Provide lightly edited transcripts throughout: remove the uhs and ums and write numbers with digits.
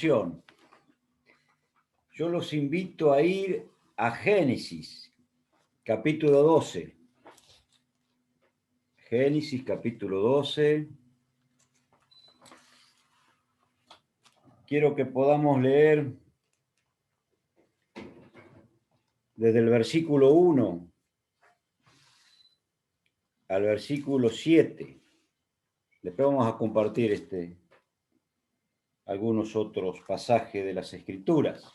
Yo los invito a ir a Génesis, capítulo 12. Génesis, capítulo 12. Quiero que podamos leer desde el versículo 1 al versículo 7. Después vamos a compartir algunos otros pasajes de las Escrituras.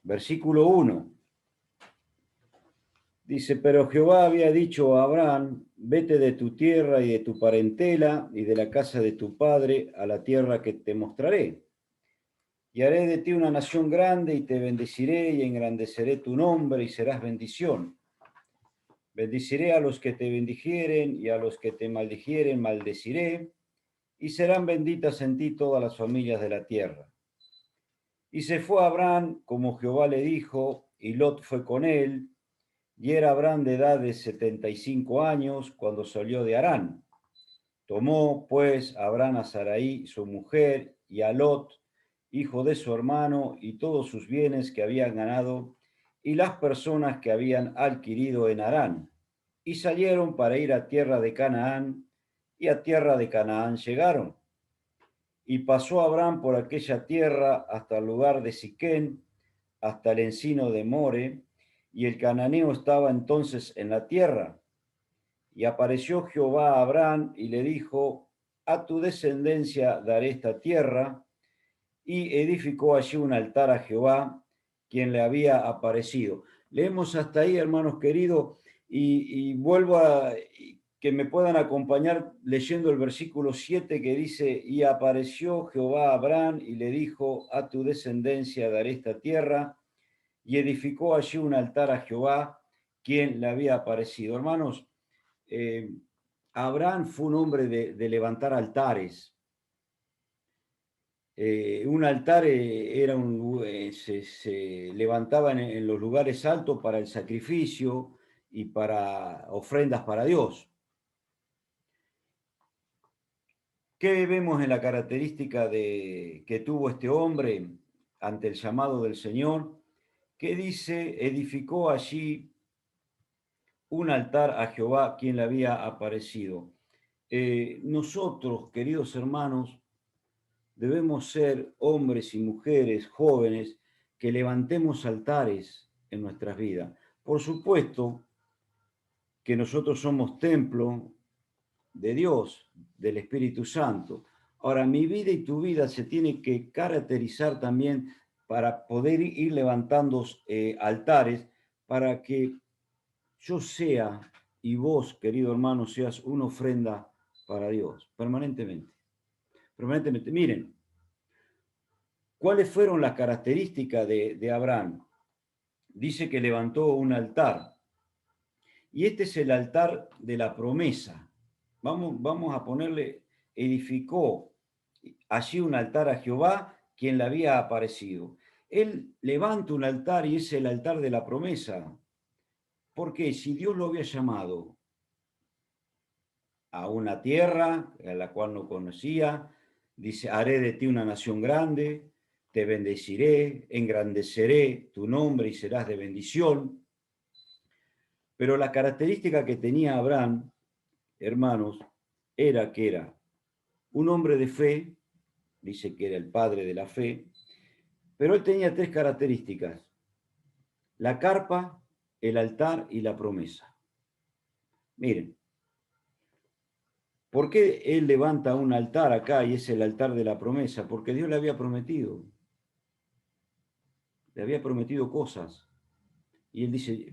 Versículo 1. Dice, pero Jehová había dicho a Abraham, vete de tu tierra y de tu parentela y de la casa de tu padre a la tierra que te mostraré. Y haré de ti una nación grande y te bendeciré y engrandeceré tu nombre y serás bendición. Bendiciré a los que te bendijeren y a los que te maldijeren maldeciré, y serán benditas en ti todas las familias de la tierra. Y se fue Abraham como Jehová le dijo, y Lot fue con él, y era Abraham de edad de 75 años cuando salió de Harán. Tomó pues Abraham a Sarai, su mujer, y a Lot, hijo de su hermano, y todos sus bienes que habían ganado, y las personas que habían adquirido en Harán. Y salieron para ir a tierra de Canaán, y a tierra de Canaán llegaron. Y pasó Abraham por aquella tierra hasta el lugar de Siquén, hasta el encino de More, y el cananeo estaba entonces en la tierra. Y apareció Jehová a Abraham y le dijo, a tu descendencia daré esta tierra, y edificó allí un altar a Jehová, quien le había aparecido. Leemos hasta ahí, hermanos queridos, y vuelvo a que me puedan acompañar leyendo el versículo 7 que dice, y apareció Jehová a Abraham y le dijo, a tu descendencia daré esta tierra, y edificó allí un altar a Jehová, quien le había aparecido. Hermanos, eh, Abraham fue un hombre de levantar altares. Un altar se levantaba en los lugares altos para el sacrificio y para ofrendas para Dios. ¿Qué vemos en la característica que tuvo este hombre ante el llamado del Señor? Que dice, edificó allí un altar a Jehová, quien le había aparecido. Nosotros, queridos hermanos, debemos ser hombres y mujeres jóvenes que levantemos altares en nuestras vidas. Por supuesto que nosotros somos templo de Dios, del Espíritu Santo. Ahora, mi vida y tu vida se tiene que caracterizar también para poder ir levantando altares para que yo sea y vos, querido hermano, seas una ofrenda para Dios, permanentemente. Permanentemente. Miren, ¿cuáles fueron las características de Abraham? Dice que levantó un altar. Y este es el altar de la promesa. Vamos a ponerle, edificó allí un altar a Jehová, quien le había aparecido. Él levanta un altar y es el altar de la promesa. Porque si Dios lo había llamado a una tierra a la cual no conocía, dice, haré de ti una nación grande, te bendeciré, engrandeceré tu nombre y serás de bendición. Pero la característica que tenía Abraham, hermanos, era que era un hombre de fe, dice que era el padre de la fe, pero él tenía tres características: la carpa, el altar y la promesa. Miren, ¿por qué él levanta un altar acá y es el altar de la promesa? Porque Dios le había prometido cosas. Y él dice,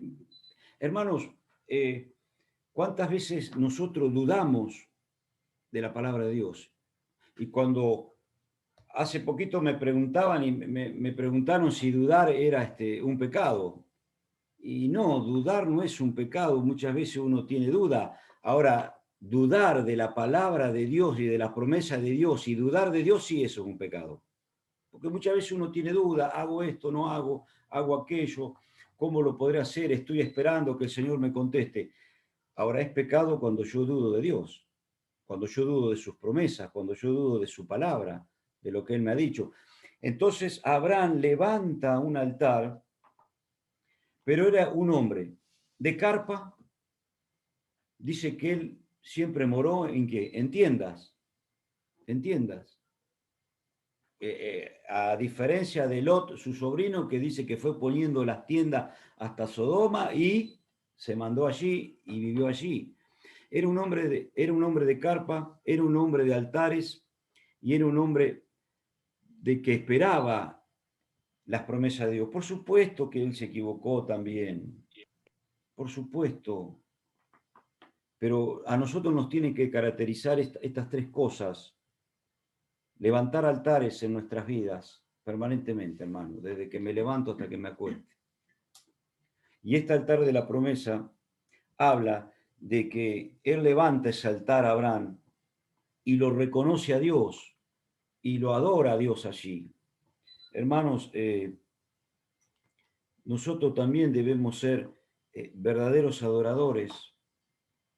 hermanos, ¿cuántas veces nosotros dudamos de la palabra de Dios? Y cuando hace poquito me preguntaban y me preguntaron si dudar era un pecado. Y no, dudar no es un pecado, muchas veces uno tiene duda. Ahora, dudar de la palabra de Dios y de la promesa de Dios y dudar de Dios, sí, eso es un pecado. Porque muchas veces uno tiene duda, hago esto, no hago, hago aquello, ¿cómo lo podré hacer? Estoy esperando que el Señor me conteste. Ahora, es pecado cuando yo dudo de Dios. cuando yo dudo de sus promesas, cuando yo dudo de su palabra, de lo que Él me ha dicho. Entonces Abraham levanta un altar, pero era un hombre de carpa. Dice que él siempre moró en qué, en tiendas, en tiendas. A diferencia de Lot, su sobrino, que dice que fue poniendo las tiendas hasta Sodoma y se mandó allí y vivió allí. Era un hombre de carpa, era un hombre de altares y era un hombre de que esperaba las promesas de Dios. Por supuesto que él se equivocó también, por supuesto, pero a nosotros nos tienen que caracterizar estas tres cosas: levantar altares en nuestras vidas permanentemente, hermano, desde que me levanto hasta que me acueste. Y este altar de la promesa habla de que él levanta ese altar a Abraham y lo reconoce a Dios y lo adora a Dios allí. Hermanos, nosotros también debemos ser verdaderos adoradores,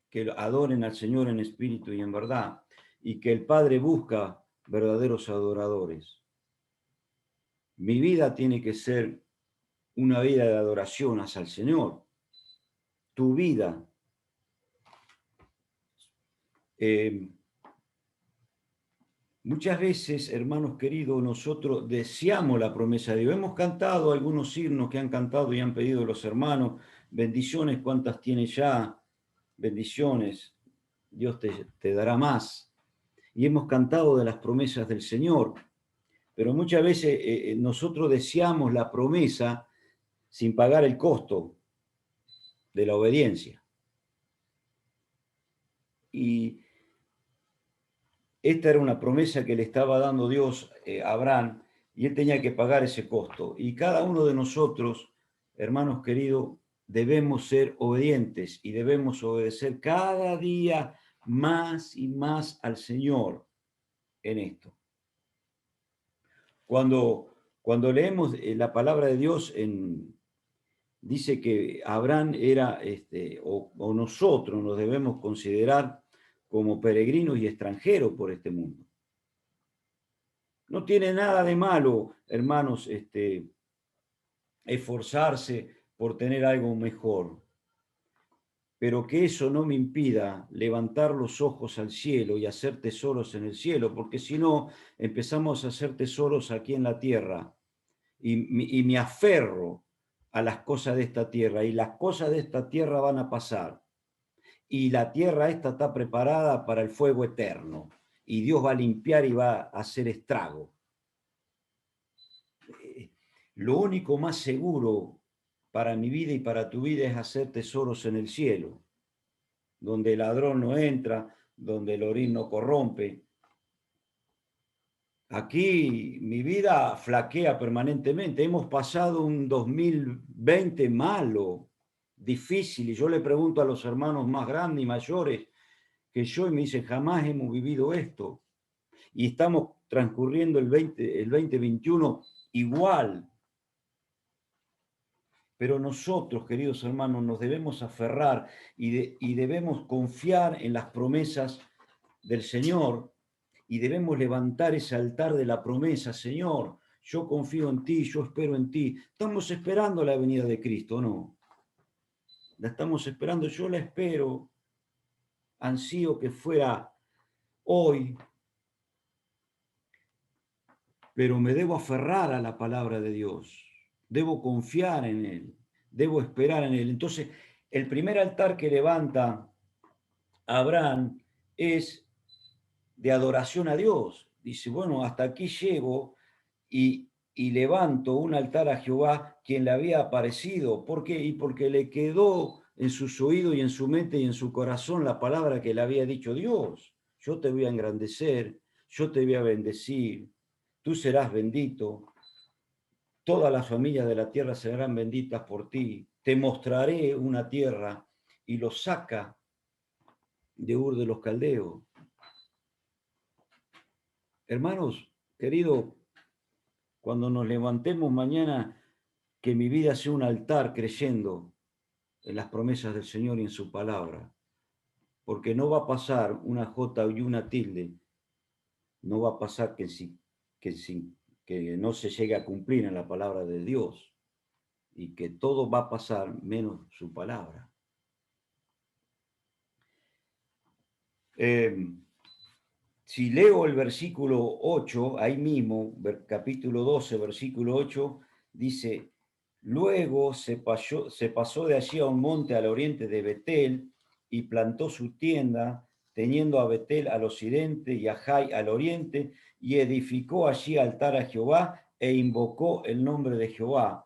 que adoren al Señor en espíritu y en verdad, y que el Padre busca verdaderos adoradores. Mi vida tiene que ser una vida de adoración hacia el Señor. Tu vida. Muchas veces, hermanos queridos, nosotros deseamos la promesa de Dios. Hemos cantado algunos himnos que han cantado y han pedido los hermanos. Bendiciones, ¿cuántas tienes ya? Bendiciones. Dios te dará más. Y hemos cantado de las promesas del Señor. Pero muchas veces nosotros deseamos la promesa sin pagar el costo de la obediencia. Y esta era una promesa que le estaba dando Dios a Abraham y él tenía que pagar ese costo. Y cada uno de nosotros, hermanos queridos, debemos ser obedientes y debemos obedecer cada día más y más al Señor en esto. Cuando leemos la palabra de Dios, dice que Abraham era, o nosotros nos debemos considerar como peregrinos y extranjeros por este mundo. No tiene nada de malo, hermanos, esforzarse por tener algo mejor, pero que eso no me impida levantar los ojos al cielo y hacer tesoros en el cielo, porque si no, empezamos a hacer tesoros aquí en la tierra y me aferro a las cosas de esta tierra y las cosas de esta tierra van a pasar y la tierra esta está preparada para el fuego eterno y Dios va a limpiar y va a hacer estrago. Lo único más seguro para mi vida y para tu vida es hacer tesoros en el cielo, donde el ladrón no entra, donde el orín no corrompe. Aquí mi vida flaquea permanentemente. Hemos pasado un 2020 malo, difícil, y yo le pregunto a los hermanos más grandes y mayores que yo y me dicen, jamás hemos vivido esto. Y estamos transcurriendo el 2021 igual. Pero nosotros, queridos hermanos, nos debemos aferrar y debemos confiar en las promesas del Señor y debemos levantar ese altar de la promesa. Señor, yo confío en ti, yo espero en ti. Estamos esperando la venida de Cristo, ¿no? La estamos esperando, yo la espero. Ansío que fuera hoy, pero me debo aferrar a la palabra de Dios. Debo confiar en Él, debo esperar en Él. Entonces, el primer altar que levanta Abraham es de adoración a Dios. Dice, bueno, hasta aquí llego y levanto un altar a Jehová, quien le había aparecido. ¿Por qué? Y porque le quedó en sus oídos y en su mente y en su corazón la palabra que le había dicho Dios. Yo te voy a engrandecer, yo te voy a bendecir, tú serás bendito, todas las familias de la tierra serán benditas por ti, te mostraré una tierra, y lo saca de Ur de los Caldeos. Hermanos, querido, cuando nos levantemos mañana, que mi vida sea un altar creyendo en las promesas del Señor y en su palabra. porque no va a pasar una J y una tilde, no va a pasar que no se llegue a cumplir en la palabra de Dios, y que todo va a pasar menos su palabra. Si leo el versículo 8, ahí mismo, capítulo 12, versículo 8, dice, luego se pasó de allí a un monte al oriente de Betel y plantó su tienda, teniendo a Betel al occidente y a Jai al oriente, y edificó allí altar a Jehová e invocó el nombre de Jehová.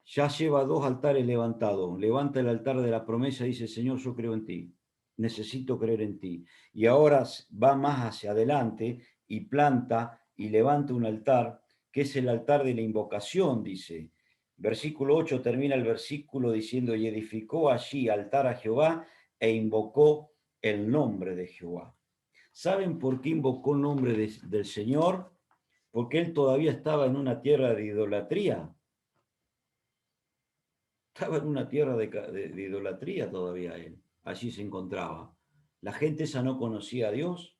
Ya lleva 2 altares levantados. Levanta el altar de la promesa y dice, Señor, yo creo en ti. Necesito creer en ti. Y ahora va más hacia adelante y planta y levanta un altar, que es el altar de la invocación, dice. Versículo 8 termina el versículo diciendo, y edificó allí altar a Jehová e invocó el nombre de Jehová. ¿Saben por qué invocó el nombre del Señor? Porque él todavía estaba en una tierra de idolatría. Estaba en una tierra de idolatría todavía él. Allí se encontraba. La gente esa no conocía a Dios.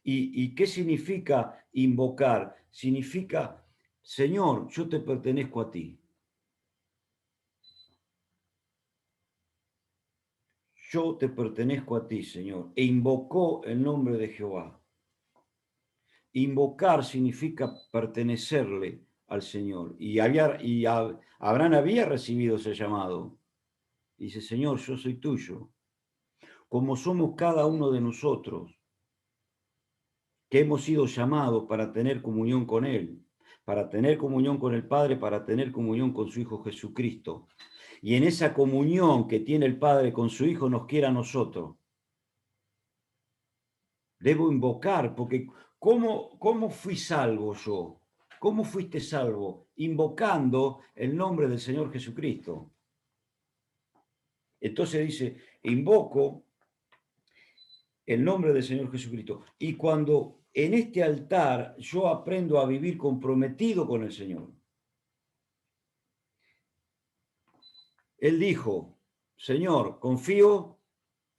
¿Y qué significa invocar? Significa, Señor, yo te pertenezco a ti. Yo te pertenezco a ti, Señor. E invocó el nombre de Jehová. Invocar significa pertenecerle al Señor. Abraham había recibido ese llamado. Dice, Señor, yo soy tuyo. Como somos cada uno de nosotros, que hemos sido llamados para tener comunión con Él, para tener comunión con el Padre, para tener comunión con su Hijo Jesucristo. Y en esa comunión que tiene el Padre con su Hijo nos quiere a nosotros. Debo invocar, porque ¿cómo fui salvo yo? ¿Cómo fuiste salvo? Invocando el nombre del Señor Jesucristo. Entonces dice, invoco el nombre del Señor Jesucristo. Y cuando en este altar yo aprendo a vivir comprometido con el Señor. Él dijo, Señor, confío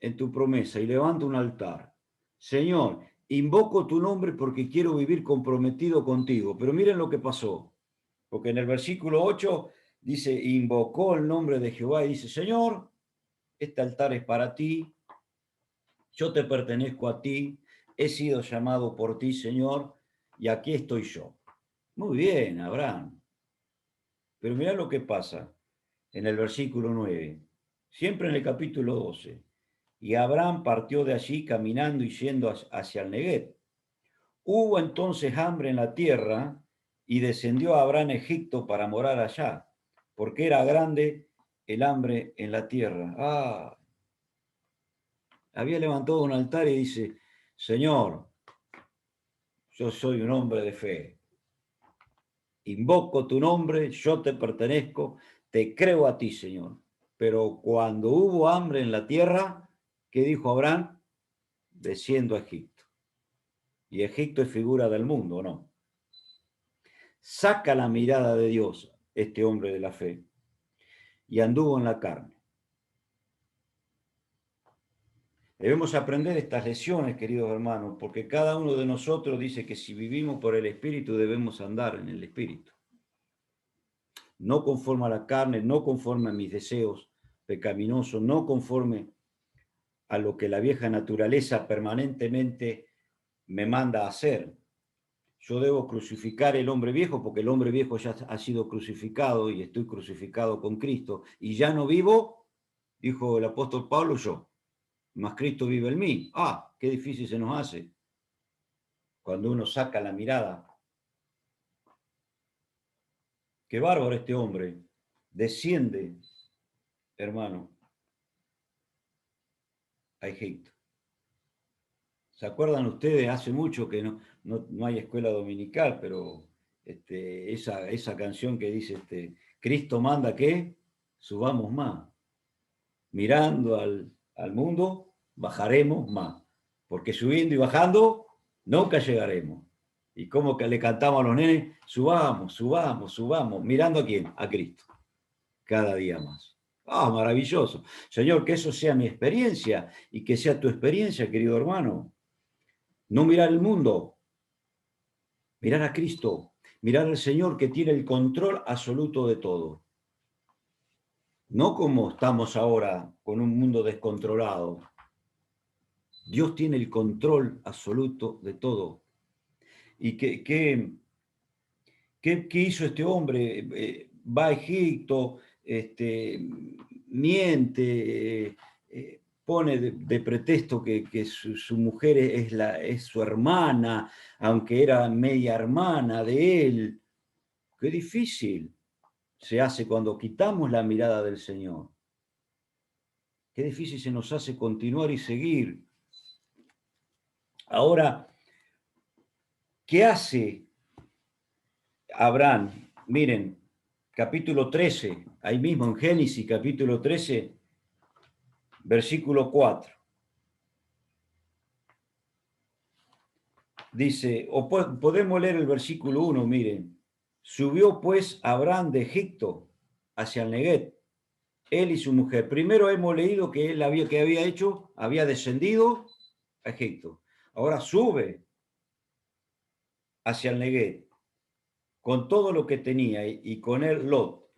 en tu promesa y levanto un altar. Señor, invoco tu nombre porque quiero vivir comprometido contigo. Pero miren lo que pasó. Porque en el versículo 8 dice, invocó el nombre de Jehová y dice, Señor, este altar es para ti, yo te pertenezco a ti, he sido llamado por ti, Señor, y aquí estoy yo. Muy bien, Abraham. Pero mirá lo que pasa en el versículo 9, siempre en el capítulo 12. Y Abraham partió de allí caminando y yendo hacia el Neguev. Hubo entonces hambre en la tierra y descendió Abraham a Egipto para morar allá, porque era grande el hambre en la tierra. Había levantado un altar y dice, Señor, yo soy un hombre de fe. Invoco tu nombre, yo te pertenezco, te creo a ti, Señor. Pero cuando hubo hambre en la tierra, ¿qué dijo Abraham? Desciendo a Egipto. Y Egipto es figura del mundo, ¿no? Saca la mirada de Dios este hombre de la fe y anduvo en la carne. Debemos aprender estas lecciones, queridos hermanos, porque cada uno de nosotros dice que si vivimos por el Espíritu debemos andar en el Espíritu. No conforme a la carne, no conforme a mis deseos pecaminosos, no conforme a lo que la vieja naturaleza permanentemente me manda a hacer. Yo debo crucificar el hombre viejo porque el hombre viejo ya ha sido crucificado y estoy crucificado con Cristo. Y ya no vivo, dijo el apóstol Pablo, yo, más Cristo vive en mí. Qué difícil se nos hace cuando uno saca la mirada. Qué bárbaro este hombre. Desciende, hermano, a Egipto. ¿Se acuerdan ustedes? Hace mucho que no hay escuela dominical, pero esa canción que dice, Cristo manda que subamos más. Mirando al mundo, bajaremos más. Porque subiendo y bajando, nunca llegaremos. Y como que le cantamos a los nenes, subamos, subamos, subamos. ¿Mirando a quién? A Cristo. Cada día más. Ah, maravilloso. Señor, que eso sea mi experiencia y que sea tu experiencia, querido hermano. No mirar el mundo, mirar a Cristo, mirar al Señor que tiene el control absoluto de todo. No como estamos ahora con un mundo descontrolado. Dios tiene el control absoluto de todo. ¿Y qué hizo este hombre? Va a Egipto, miente, pone de pretexto que su mujer es su hermana, aunque era media hermana de él. Qué difícil se hace cuando quitamos la mirada del Señor. Qué difícil se nos hace continuar y seguir. Ahora, ¿qué hace Abraham? Miren, capítulo 13, ahí mismo en Génesis, capítulo 13, versículo 4. Dice, o podemos leer el versículo 1, miren. Subió pues Abraham de Egipto hacia el Neguet, él y su mujer. Primero hemos leído que él había hecho, había descendido a Egipto. Ahora sube hacia el Neguet con todo lo que tenía y con él Lot.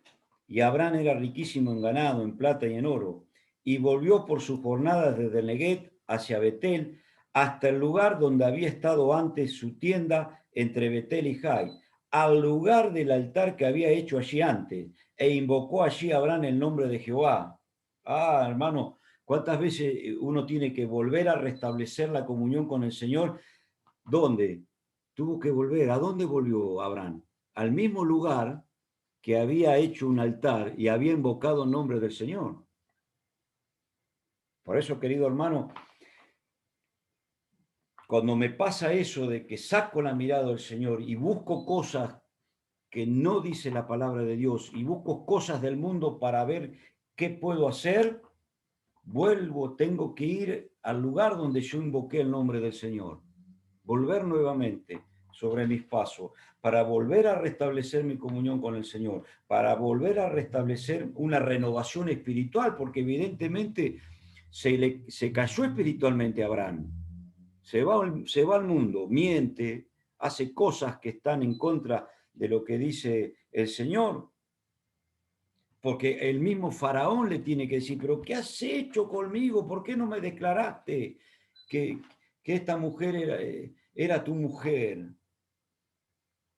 Y Abraham era riquísimo en ganado, en plata y en oro. Y volvió por sus jornadas desde el Neguet hacia Betel, hasta el lugar donde había estado antes su tienda entre Betel y Jai, al lugar del altar que había hecho allí antes, e invocó allí a Abraham el nombre de Jehová. Ah, hermano, ¿cuántas veces uno tiene que volver a restablecer la comunión con el Señor? ¿Dónde? Tuvo que volver. ¿A dónde volvió Abraham? Al mismo lugar que había hecho un altar y había invocado el nombre del Señor. Por eso, querido hermano, cuando me pasa eso de que saco la mirada del Señor y busco cosas que no dice la palabra de Dios y busco cosas del mundo para ver qué puedo hacer, vuelvo, tengo que ir al lugar donde yo invoqué el nombre del Señor, volver nuevamente sobre mis pasos, para volver a restablecer mi comunión con el Señor, para volver a restablecer una renovación espiritual, porque evidentemente se cayó espiritualmente Abraham, se va al mundo, miente, hace cosas que están en contra de lo que dice el Señor, porque el mismo faraón le tiene que decir, pero ¿qué has hecho conmigo? ¿Por qué no me declaraste que, que esta mujer era tu mujer?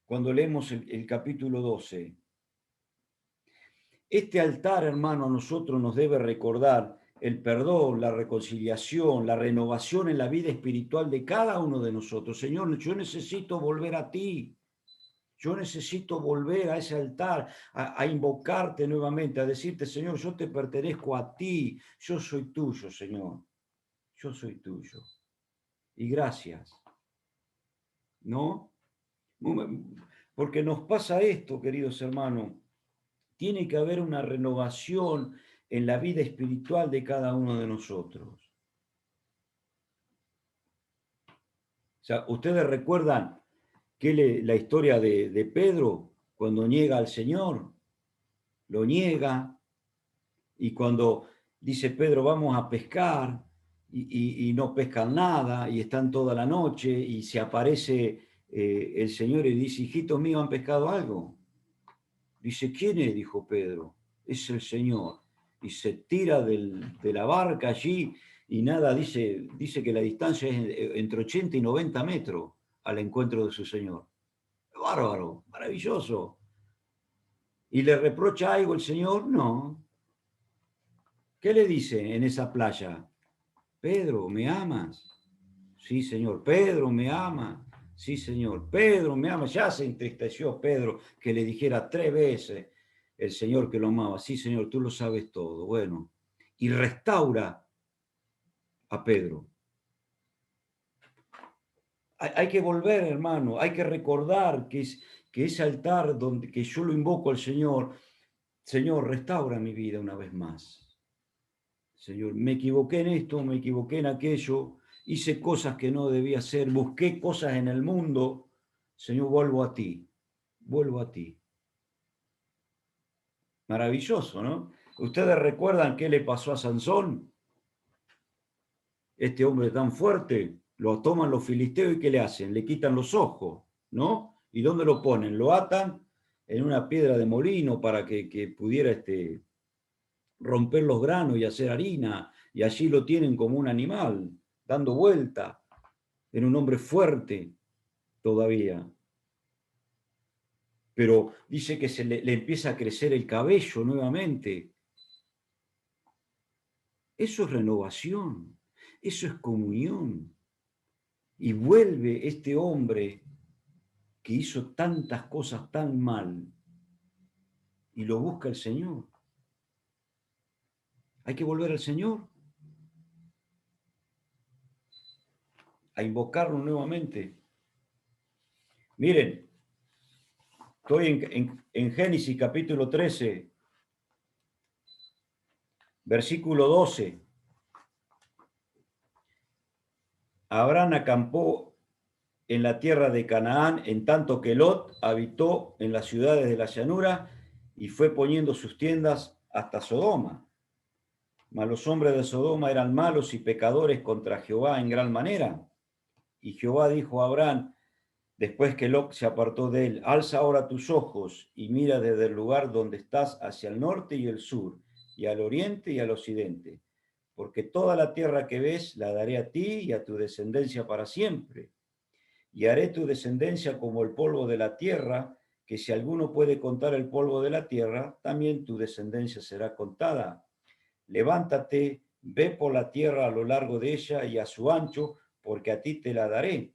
Cuando leemos el capítulo 12. Este altar, hermano, a nosotros nos debe recordar el perdón, la reconciliación, la renovación en la vida espiritual de cada uno de nosotros. Señor, yo necesito volver a ti. Yo necesito volver a ese altar, a invocarte nuevamente, a decirte, Señor, yo te pertenezco a ti. Yo soy tuyo, Señor. Yo soy tuyo. Y gracias. ¿No? Porque nos pasa esto, queridos hermanos. Tiene que haber una renovación en la vida espiritual de cada uno de nosotros. O sea, ustedes recuerdan la historia de Pedro cuando niega al Señor, lo niega, y cuando dice Pedro, vamos a pescar, y no pescan nada, y están toda la noche, y se aparece el Señor y dice, hijitos míos, ¿han pescado algo? Dice, ¿quién es? Dijo Pedro, es el Señor. Y se tira de la barca allí y nada, dice que la distancia es entre 80 y 90 metros al encuentro de su Señor. Bárbaro, maravilloso. ¿Y le reprocha algo el Señor? No. ¿Qué le dice en esa playa? Pedro, ¿me amas? Sí, Señor. Pedro, ¿me ama? Sí, Señor. Pedro, ¿me ama? Ya se entristeció Pedro que le dijera 3 veces el Señor que lo amaba. Sí, Señor, tú lo sabes todo. Bueno, y restaura a Pedro. Hay que volver, hermano, hay que recordar que ese altar donde que yo lo invoco al Señor, Señor, restaura mi vida una vez más. Señor, me equivoqué en esto, me equivoqué en aquello, hice cosas que no debía hacer, busqué cosas en el mundo. Señor, vuelvo a ti, vuelvo a ti. Maravilloso, ¿no? ¿Ustedes recuerdan qué le pasó a Sansón? Este hombre tan fuerte, lo toman los filisteos y ¿qué le hacen? Le quitan los ojos, ¿no? ¿Y dónde lo ponen? Lo atan en una piedra de molino para que pudiera romper los granos y hacer harina, y allí lo tienen como un animal, dando vuelta. Era un hombre fuerte todavía. Pero dice que le empieza a crecer el cabello nuevamente. Eso es renovación, eso es comunión. Y vuelve este hombre que hizo tantas cosas tan mal y lo busca el Señor. Hay que volver al Señor, a invocarlo nuevamente. Miren, estoy en Génesis capítulo 13, versículo 12. Abraham acampó en la tierra de Canaán, en tanto que Lot habitó en las ciudades de la llanura y fue poniendo sus tiendas hasta Sodoma. Mas los hombres de Sodoma eran malos y pecadores contra Jehová en gran manera. Y Jehová dijo a Abraham, después que Lot se apartó de él, alza ahora tus ojos y mira desde el lugar donde estás hacia el norte y el sur, y al oriente y al occidente, porque toda la tierra que ves la daré a ti y a tu descendencia para siempre. Y haré tu descendencia como el polvo de la tierra, que si alguno puede contar el polvo de la tierra, también tu descendencia será contada. Levántate, ve por la tierra a lo largo de ella y a su ancho, porque a ti te la daré.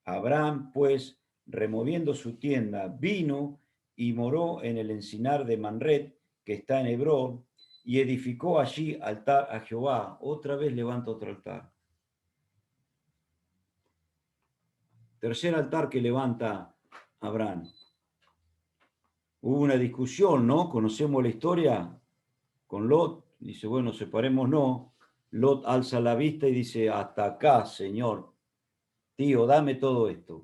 Abraham, pues, removiendo su tienda, vino y moró en el encinar de Manret, que está en Hebrón, y edificó allí altar a Jehová. Otra vez levanta otro altar. Tercer altar que levanta Abraham. Hubo una discusión, ¿no? Conocemos la historia con Lot. Dice, bueno, separémonos. Lot alza la vista y dice, hasta acá, Señor. Tío, dame todo esto.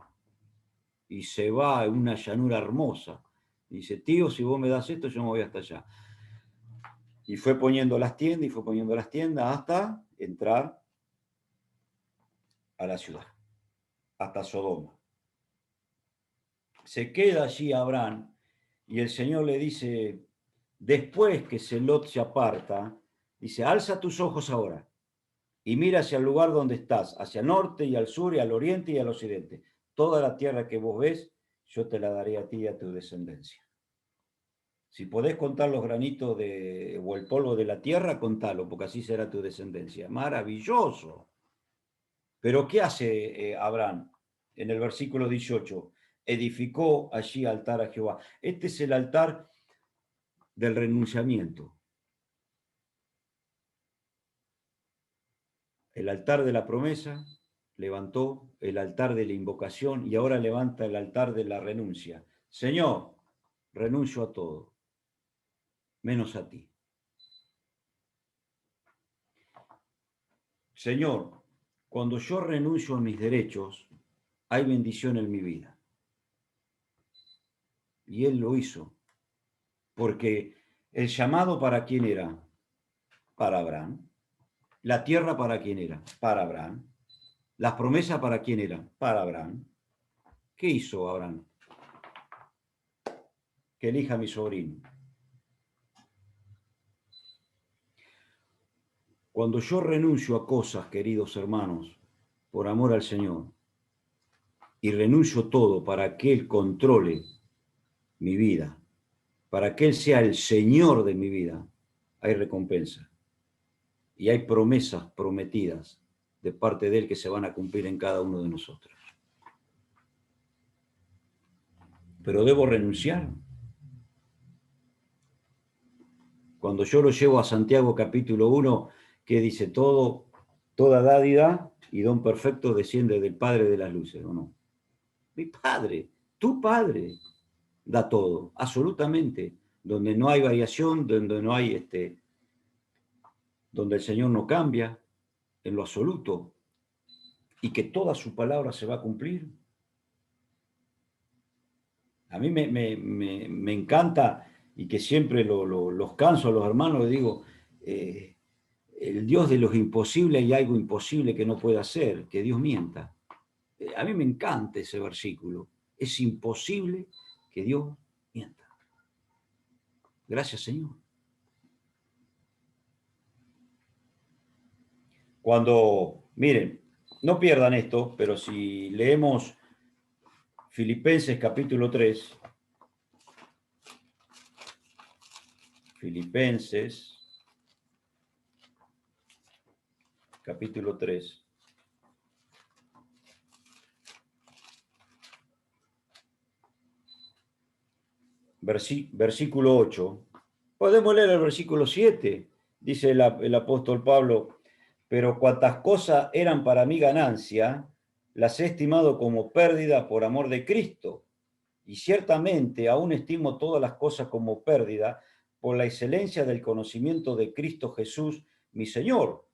Y se va a una llanura hermosa. Dice, tío, si vos me das esto, yo me voy hasta allá. Y fue poniendo las tiendas y fue poniendo las tiendas hasta entrar a la ciudad, hasta Sodoma. Se queda allí Abraham y el Señor le dice, después que Lot se aparta, dice, alza tus ojos ahora y mira hacia el lugar donde estás, hacia el norte y al sur y al oriente y al occidente. Toda la tierra que vos ves, yo te la daré a ti y a tu descendencia. Si podés contar los granitos o el polvo de la tierra, contalo, porque así será tu descendencia. Maravilloso. Pero ¿qué hace Abraham? En el versículo 18, edificó allí altar a Jehová. Este es el altar del renunciamiento. El altar de la promesa, levantó el altar de la invocación y ahora levanta el altar de la renuncia. Señor, renuncio a todo, menos a ti. Señor, cuando yo renuncio a mis derechos, hay bendición en mi vida. Y él lo hizo, porque el llamado para quién era, para Abraham. La tierra para quién era, para Abraham. Las promesas para quién eran, para Abraham. ¿Qué hizo Abraham? Que elija a mi sobrino. Cuando yo renuncio a cosas, queridos hermanos, por amor al Señor, y renuncio todo para que Él controle mi vida, para que Él sea el Señor de mi vida, hay recompensa. Y hay promesas prometidas de parte de Él que se van a cumplir en cada uno de nosotros. Pero debo renunciar. Cuando yo lo llevo a Santiago capítulo 1, que dice toda dádiva y don perfecto desciende del Padre de las luces, ¿o no? Mi Padre, tu Padre, da todo, absolutamente. Donde no hay variación, donde no hay donde el Señor no cambia en lo absoluto y que toda su palabra se va a cumplir. A mí me encanta y que siempre los canso a los hermanos, les digo, el Dios de los imposibles, hay algo imposible que no puede hacer, que Dios mienta. A mí me encanta ese versículo. Es imposible que Dios mienta. Gracias, Señor. Cuando, miren, no pierdan esto, pero si leemos Filipenses capítulo 3, Filipenses capítulo 3, versículo 8. Podemos leer el versículo 7, dice el apóstol Pablo, pero cuantas cosas eran para mí ganancia, las he estimado como pérdida por amor de Cristo. Y ciertamente aún estimo todas las cosas como pérdida por la excelencia del conocimiento de Cristo Jesús, mi Señor,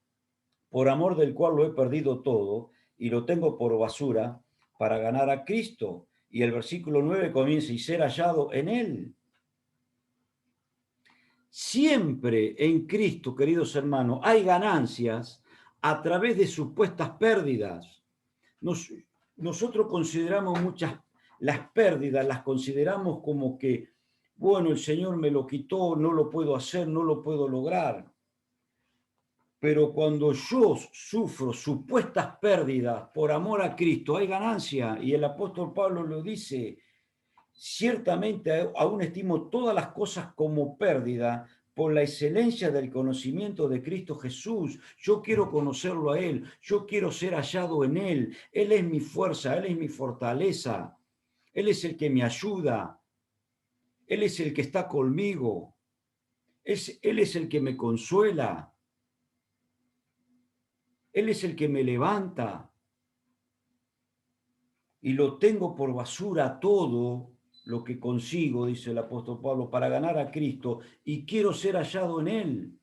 por amor del cual lo he perdido todo y lo tengo por basura para ganar a Cristo. Y el versículo 9 comienza, y ser hallado en Él. Siempre en Cristo, queridos hermanos, hay ganancias a través de supuestas pérdidas. Nosotros consideramos las pérdidas, las consideramos como que, bueno, el Señor me lo quitó, no lo puedo hacer, no lo puedo lograr. Pero cuando yo sufro supuestas pérdidas por amor a Cristo, hay ganancia. Y el apóstol Pablo lo dice, ciertamente aún estimo todas las cosas como pérdida por la excelencia del conocimiento de Cristo Jesús. Yo quiero conocerlo a Él, yo quiero ser hallado en Él. Él es mi fuerza, Él es mi fortaleza, Él es el que me ayuda, Él es el que está conmigo, Él es el que me consuela. Él es el que me levanta y lo tengo por basura todo lo que consigo, dice el apóstol Pablo, para ganar a Cristo y quiero ser hallado en Él.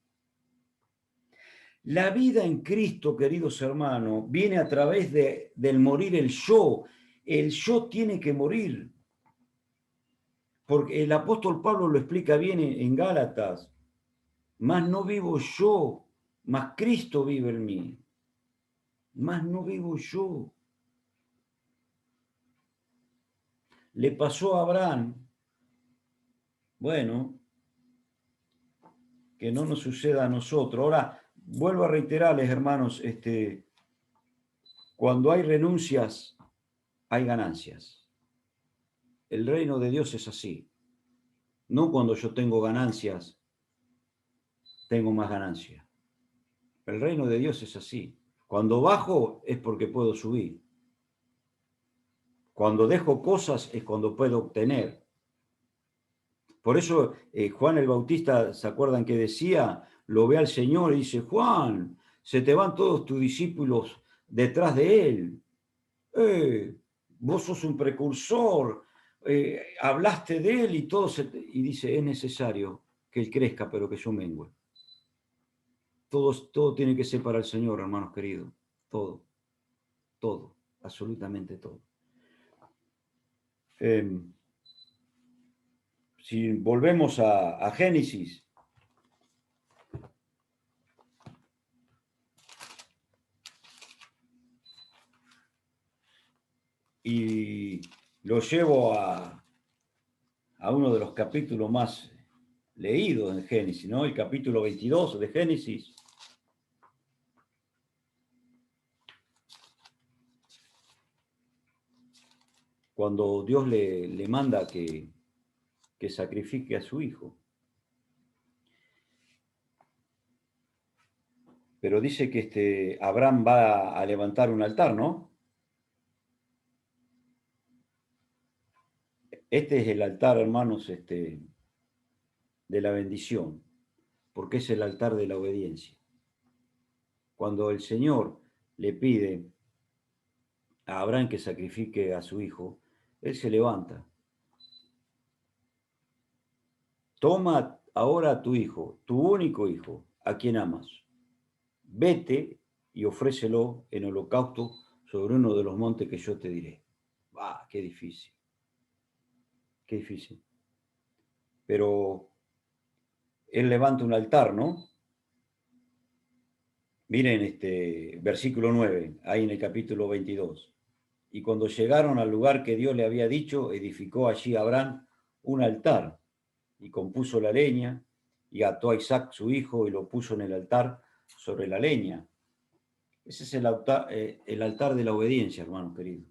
La vida en Cristo, queridos hermanos, viene a través del morir el yo. El yo tiene que morir. Porque el apóstol Pablo lo explica bien en Gálatas. Mas no vivo yo, mas Cristo vive en mí. Mas no vivo yo. Le pasó a Abraham. Bueno, que no nos suceda a nosotros. Ahora, vuelvo a reiterarles, hermanos, cuando hay renuncias, hay ganancias. El reino de Dios es así. No cuando yo tengo ganancias, tengo más ganancias. El reino de Dios es así. Cuando bajo es porque puedo subir. Cuando dejo cosas es cuando puedo obtener. Por eso Juan el Bautista, ¿se acuerdan que decía? Lo ve al Señor y dice, Juan, se te van todos tus discípulos detrás de él. Vos sos un precursor, hablaste de él y todo, y dice, es necesario que él crezca, pero que yo mengüe. Todo tiene que ser para el Señor, hermanos queridos. Todo, absolutamente todo. Si volvemos a Génesis, y lo llevo a uno de los capítulos más leídos en Génesis, ¿no? El capítulo 22 de Génesis. Cuando Dios le manda que sacrifique a su hijo. Pero dice que Abraham va a levantar un altar, ¿no? Este es el altar, hermanos, de la bendición, porque es el altar de la obediencia. Cuando el Señor le pide a Abraham que sacrifique a su hijo, él se levanta. Toma ahora a tu hijo, tu único hijo, a quien amas. Vete y ofrécelo en holocausto sobre uno de los montes que yo te diré. ¡Ah, qué difícil! Qué difícil. pero él levanta un altar, ¿no? Miren este versículo 9, ahí en el capítulo 22. Y cuando llegaron al lugar que Dios le había dicho, edificó allí Abraham un altar y compuso la leña y ató a Isaac su hijo y lo puso en el altar sobre la leña. Ese es el altar de la obediencia, hermanos queridos.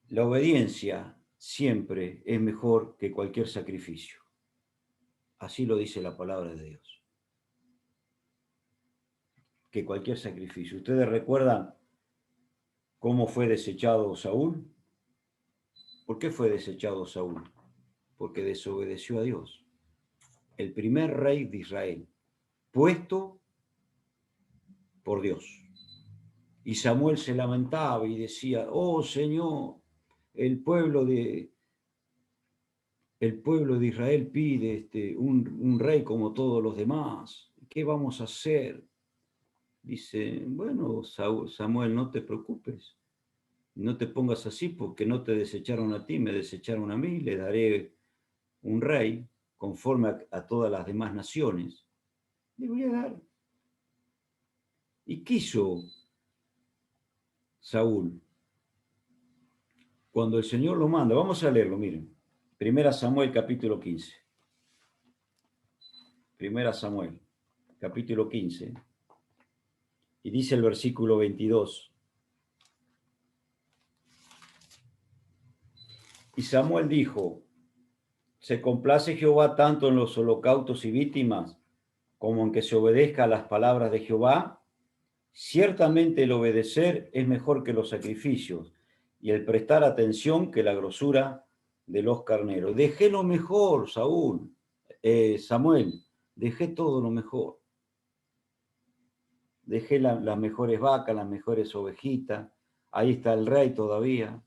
La obediencia siempre es mejor que cualquier sacrificio. Así lo dice la palabra de Dios. Que cualquier sacrificio. ¿Ustedes recuerdan cómo fue desechado Saúl? ¿Por qué fue desechado Saúl? Porque desobedeció a Dios. El primer rey de Israel, puesto por Dios. Y Samuel se lamentaba y decía, oh Señor, el pueblo de, el pueblo de Israel pide un rey como todos los demás. ¿Qué vamos a hacer? Dice, bueno, Samuel, no te preocupes, no te pongas así porque no te desecharon a ti, me desecharon a mí, le daré un rey conforme a todas las demás naciones. Le voy a dar. Y quiso Saúl, cuando el Señor lo manda, vamos a leerlo, miren, Primera Samuel capítulo 15. Primera Samuel capítulo 15. Y dice el versículo 22. Y Samuel dijo, ¿se complace Jehová tanto en los holocaustos y víctimas como en que se obedezca a las palabras de Jehová? Ciertamente el obedecer es mejor que los sacrificios y el prestar atención que la grosura de los carneros. Dejé lo mejor, Samuel, dejé todo lo mejor. Dejé las mejores vacas, las mejores ovejitas. Ahí está el rey todavía.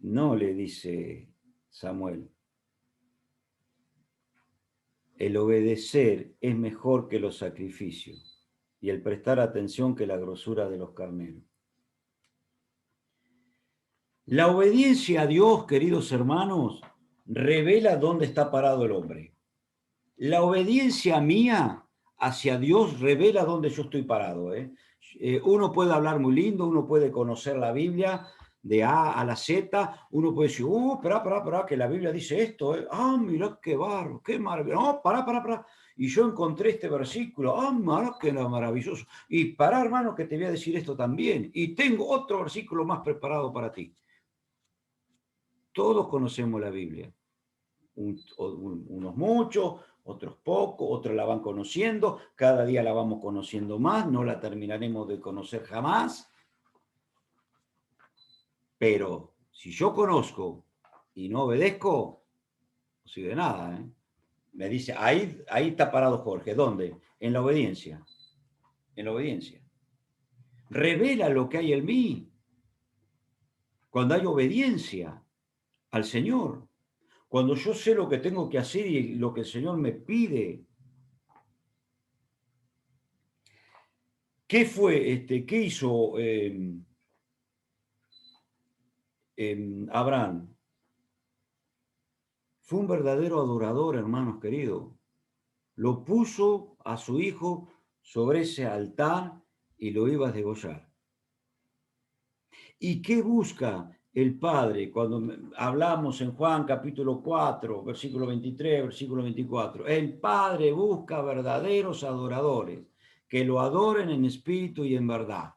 No, le dice Samuel. El obedecer es mejor que los sacrificios y el prestar atención que la grosura de los carneros. La obediencia a Dios, queridos hermanos, revela dónde está parado el hombre. La obediencia mía hacia Dios revela dónde yo estoy parado. Uno puede hablar muy lindo, uno puede conocer la Biblia de A a la Z, uno puede decir, pará, que la Biblia dice esto. Mirá qué barro, qué maravilla. No, pará. Y yo encontré este versículo. Mirá qué maravilloso. Y pará, hermano, que te voy a decir esto también. Y tengo otro versículo más preparado para ti. Todos conocemos la Biblia. Unos muchos, otros pocos, otros la van conociendo, cada día la vamos conociendo más, no la terminaremos de conocer jamás. Pero si yo conozco y no obedezco, no sirve de nada. Me dice, ahí está parado Jorge. ¿Dónde? En la obediencia. En la obediencia. Revela lo que hay en mí. Cuando hay obediencia al Señor. Cuando yo sé lo que tengo que hacer y lo que el Señor me pide. ¿Qué fue, qué hizo Abraham? Fue un verdadero adorador, hermanos queridos. Lo puso a su hijo sobre ese altar y lo iba a degollar. ¿Y qué busca el Padre cuando hablamos en Juan capítulo 4, versículo 23, versículo 24? El Padre busca verdaderos adoradores que lo adoren en espíritu y en verdad.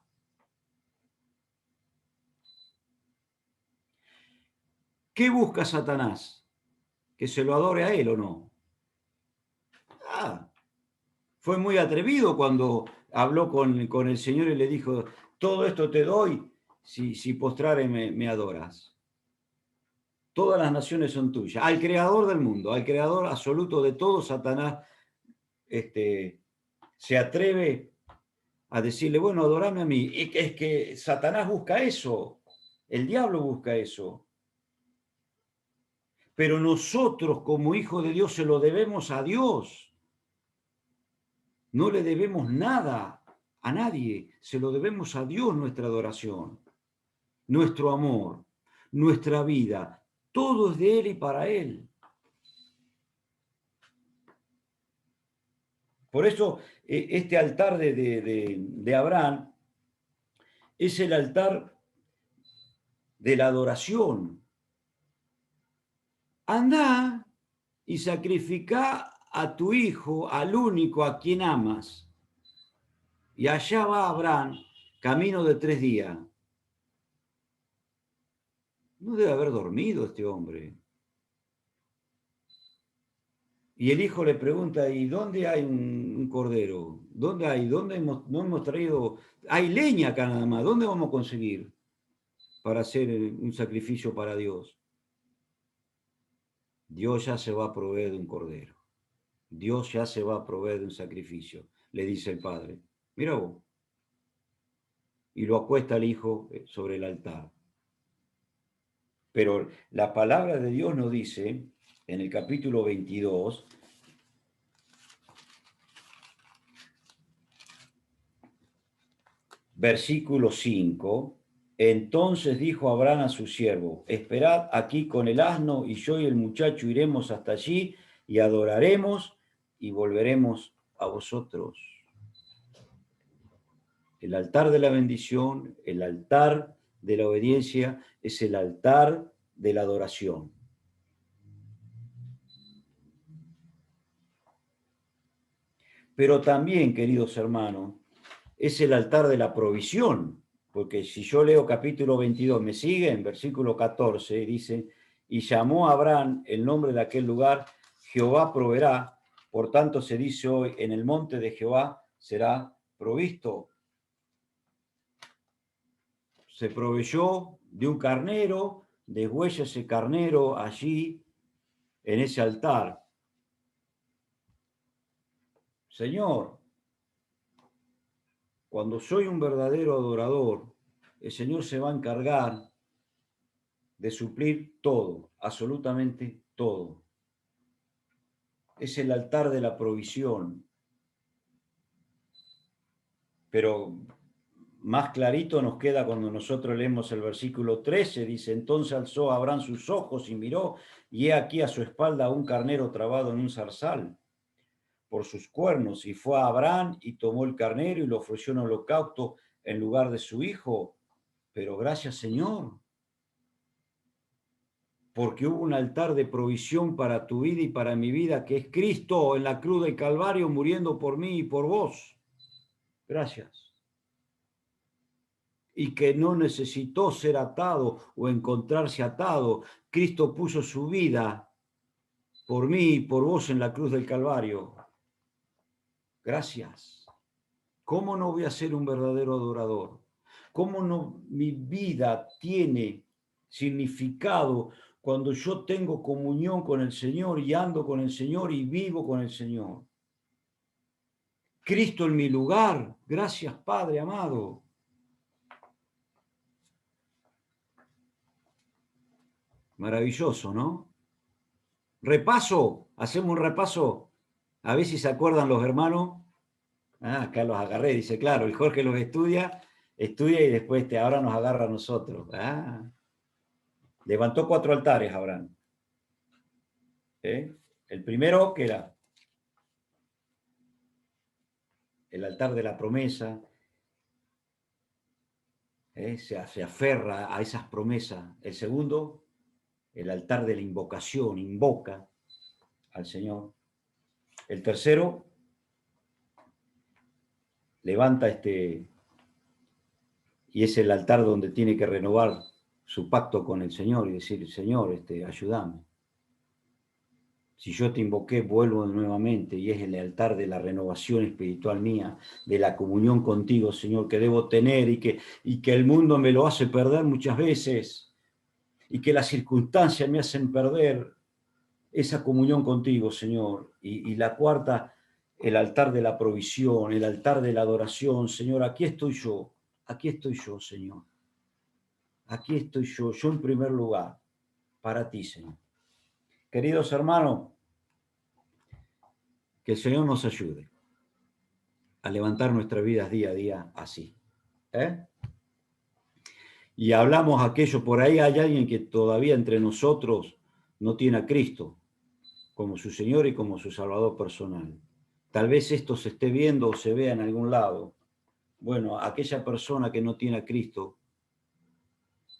¿Qué busca Satanás? ¿Que se lo adore a él o no? Fue muy atrevido cuando habló con el Señor y le dijo, todo esto te doy si postrare me adoras. Todas las naciones son tuyas. Al creador del mundo, al creador absoluto de todo, Satanás se atreve a decirle, bueno, adorame a mí. Y es que Satanás busca eso, el diablo busca eso. Pero nosotros como hijos de Dios se lo debemos a Dios. No le debemos nada a nadie, se lo debemos a Dios nuestra adoración, nuestro amor. nuestra vida. Todo es de Él y para Él. Por eso este altar de Abraham es el altar de la adoración. Andá y sacrifica a tu hijo, al único a quien amas. Y allá va Abraham, camino de 3 días. No debe haber dormido este hombre. Y el hijo le pregunta, ¿y dónde hay un cordero? ¿Dónde hay? No hemos traído? Hay leña acá nada más. ¿Dónde vamos a conseguir para hacer un sacrificio para Dios? Dios ya se va a proveer de un cordero. Dios ya se va a proveer de un sacrificio, le dice el padre. Mira vos. Y lo acuesta el hijo sobre el altar. Pero la palabra de Dios nos dice, en el capítulo 22, versículo 5, entonces dijo Abraham a su siervo, esperad aquí con el asno y yo y el muchacho iremos hasta allí y adoraremos y volveremos a vosotros. El altar de la bendición, el altar de la obediencia, es el altar de la adoración. Pero también, queridos hermanos, es el altar de la provisión, porque si yo leo capítulo 22, me sigue en versículo 14, dice, y llamó a Abraham el nombre de aquel lugar, Jehová proveerá, por tanto se dice hoy, en el monte de Jehová será provisto. Se proveyó de un carnero, deshuella ese carnero allí, en ese altar. Señor, cuando soy un verdadero adorador, el Señor se va a encargar de suplir todo, absolutamente todo. Es el altar de la provisión. Pero más clarito nos queda cuando nosotros leemos el versículo 13, dice, entonces alzó Abraham sus ojos y miró, y he aquí a su espalda un carnero trabado en un zarzal por sus cuernos, y fue a Abraham y tomó el carnero y lo ofreció en holocausto en lugar de su hijo. Pero gracias, Señor, porque hubo un altar de provisión para tu vida y para mi vida, que es Cristo en la cruz del Calvario muriendo por mí y por vos. Gracias. Y que no necesitó ser atado o encontrarse atado. Cristo puso su vida por mí y por vos en la cruz del Calvario. Gracias. ¿Cómo no voy a ser un verdadero adorador? ¿Cómo no mi vida tiene significado cuando yo tengo comunión con el Señor y ando con el Señor y vivo con el Señor? Cristo en mi lugar. Gracias, Padre amado. Maravilloso, ¿no? Repaso, hacemos un repaso. A ver si se acuerdan los hermanos. Ah, acá los agarré, dice, claro, el Jorge los estudia y después ahora nos agarra a nosotros. Ah, levantó 4 altares, Abraham. El primero, que era el altar de la promesa, se aferra a esas promesas. El segundo, el altar de la invocación, invoca al Señor. El tercero, levanta y es el altar donde tiene que renovar su pacto con el Señor y decir, Señor, ayúdame. Si yo te invoqué, vuelvo nuevamente, y es el altar de la renovación espiritual mía, de la comunión contigo, Señor, que debo tener y que el mundo me lo hace perder muchas veces, y que las circunstancias me hacen perder esa comunión contigo, Señor. Y la cuarta, el altar de la provisión, el altar de la adoración, Señor, aquí estoy yo, Señor. Aquí estoy yo en primer lugar, para ti, Señor. Queridos hermanos, que el Señor nos ayude a levantar nuestras vidas día a día así. y hablamos aquello, por ahí hay alguien que todavía entre nosotros no tiene a Cristo como su Señor y como su Salvador personal. Tal vez esto se esté viendo o se vea en algún lado. Bueno, aquella persona que no tiene a Cristo,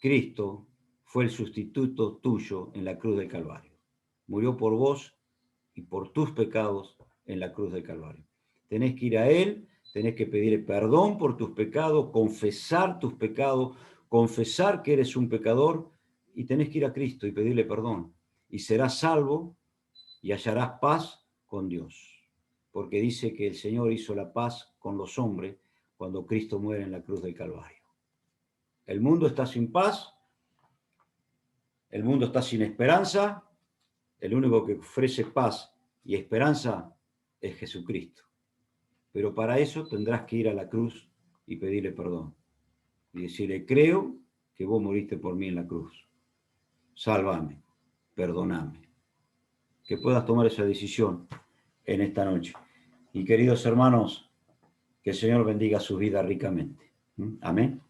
Cristo fue el sustituto tuyo en la cruz del Calvario. Murió por vos y por tus pecados en la cruz del Calvario. Tenés que ir a Él, tenés que pedirle perdón por tus pecados, confesar tus pecados, confesar que eres un pecador y tenés que ir a Cristo y pedirle perdón. Y serás salvo y hallarás paz con Dios. Porque dice que el Señor hizo la paz con los hombres cuando Cristo muere en la cruz del Calvario. El mundo está sin paz, el mundo está sin esperanza, el único que ofrece paz y esperanza es Jesucristo. Pero para eso tendrás que ir a la cruz y pedirle perdón. Y decirle, creo que vos moriste por mí en la cruz. Sálvame, perdoname. Que puedas tomar esa decisión en esta noche. Y queridos hermanos, que el Señor bendiga su vida ricamente. Amén.